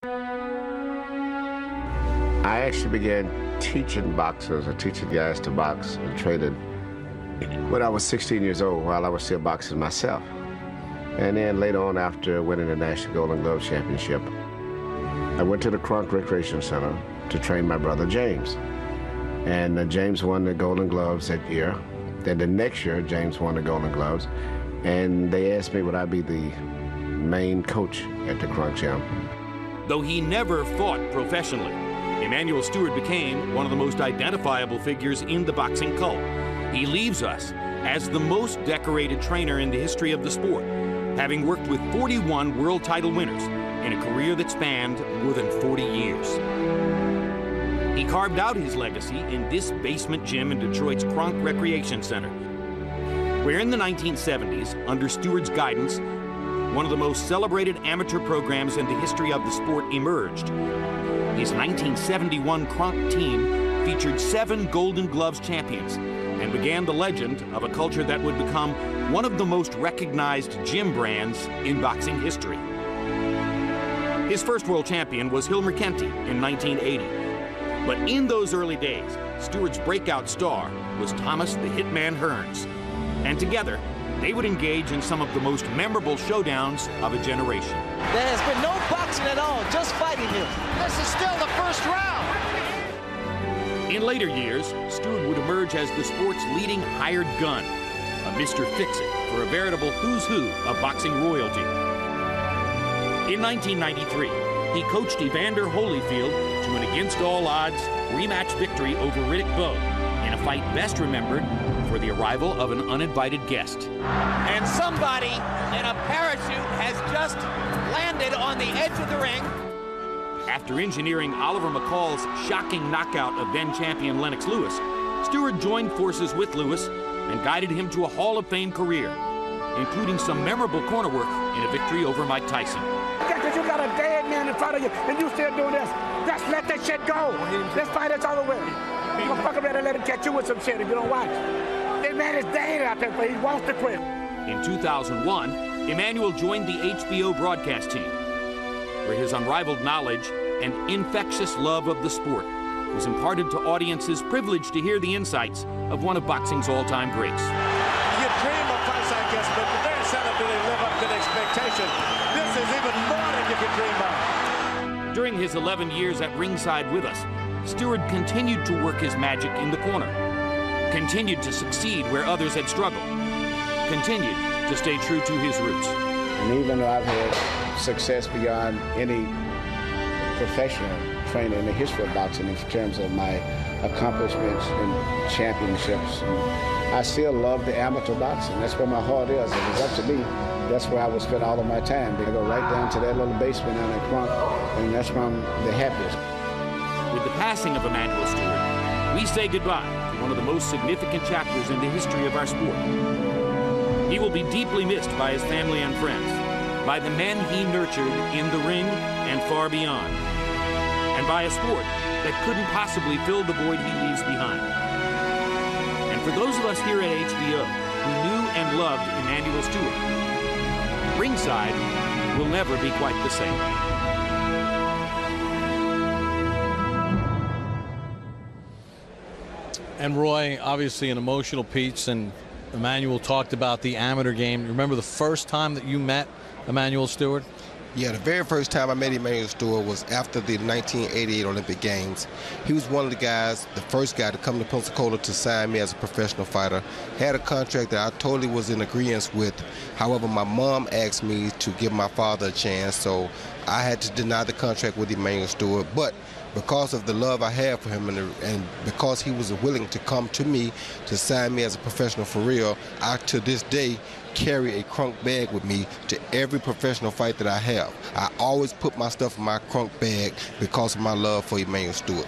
I actually began teaching boxers or teaching guys to box and training when I was 16 years old while I was still boxing myself. And then later on, after winning the National Golden Glove Championship, I went to the Kronk Recreation Center to train my brother James. And James won the Golden Gloves that year. Then the next year, James won the Golden Gloves. And they asked me would I be the main coach at the Kronk Gym. Though he never fought professionally, Emanuel Steward became one of the most identifiable figures in the boxing cult. He leaves us as the most decorated trainer in the history of the sport, having worked with 41 world title winners in a career that spanned more than 40 years. He carved out his legacy in this basement gym in Detroit's Kronk Recreation Center, where in the 1970s, under Steward's guidance, one of the most celebrated amateur programs in the history of the sport emerged. His 1971 Kronk team featured 7 Golden Gloves champions and began the legend of a culture that would become one of the most recognized gym brands in boxing history. His first world champion was Hilmer Kenty in 1980. But in those early days, Steward's breakout star was Thomas the Hitman Hearns. And together, they would engage in some of the most memorable showdowns of a generation. There has been no boxing at all, just fighting here. This is still the first round. In later years, Steward would emerge as the sport's leading hired gun, a Mr. Fix-It for a veritable who's who of boxing royalty. In 1993, he coached Evander Holyfield to an against-all-odds rematch victory over Riddick Bowe in a fight best remembered for the arrival of an uninvited guest. And somebody in a parachute has just landed on the edge of the ring. After engineering Oliver McCall's shocking knockout of then-champion Lennox Lewis, Steward joined forces with Lewis and guided him to a Hall of Fame career, including some memorable corner work in a victory over Mike Tyson. Because you got a dead man in front of you, and you still doing this. Just let that shit go. This fight is over with. You gonna fuck around and let him catch you with some shit if you don't watch. This man is dead out there, but he wants to quit. In 2001, Emanuel joined the HBO broadcast team, where his unrivaled knowledge and infectious love of the sport was imparted to audiences privileged to hear the insights of one of boxing's all-time greats. You dream of fights like this, but very seldom do they live up to the expectation. This is even more than you could dream of. During his 11 years at ringside with us, Steward continued to work his magic in the corner, continued to succeed where others had struggled, continued to stay true to his roots. And even though I've had success beyond any professional trainer in the history of boxing in terms of my accomplishments and championships, and I still love the amateur boxing. That's where my heart is. If it's up to me, that's where I would spend all of my time. I go right down to that little basement down at Kronk, and that's where I'm the happiest. With the passing of Emanuel Steward, we say goodbye to one of the most significant chapters in the history of our sport. He will be deeply missed by his family and friends, by the men he nurtured in the ring and far beyond, and by a sport that couldn't possibly fill the void he leaves behind. And for those of us here at HBO who knew and loved Emanuel Steward, ringside will never be quite the same. And Roy, obviously an emotional piece, and Emanuel talked about the amateur game. Remember the first time that you met Emanuel Steward? Yeah, the very first time I met Emanuel Steward was after the 1988 Olympic Games. He was one of the guys, the first guy to come to Pensacola to sign me as a professional fighter. Had a contract that I totally was in agreement with. However, my mom asked me to give my father a chance, so I had to deny the contract with Emanuel Steward. But because of the love I have for him and because he was willing to come to me to sign me as a professional for real, I, to this day, carry a Kronk bag with me to every professional fight that I have. I always put my stuff in my Kronk bag because of my love for Emanuel Steward.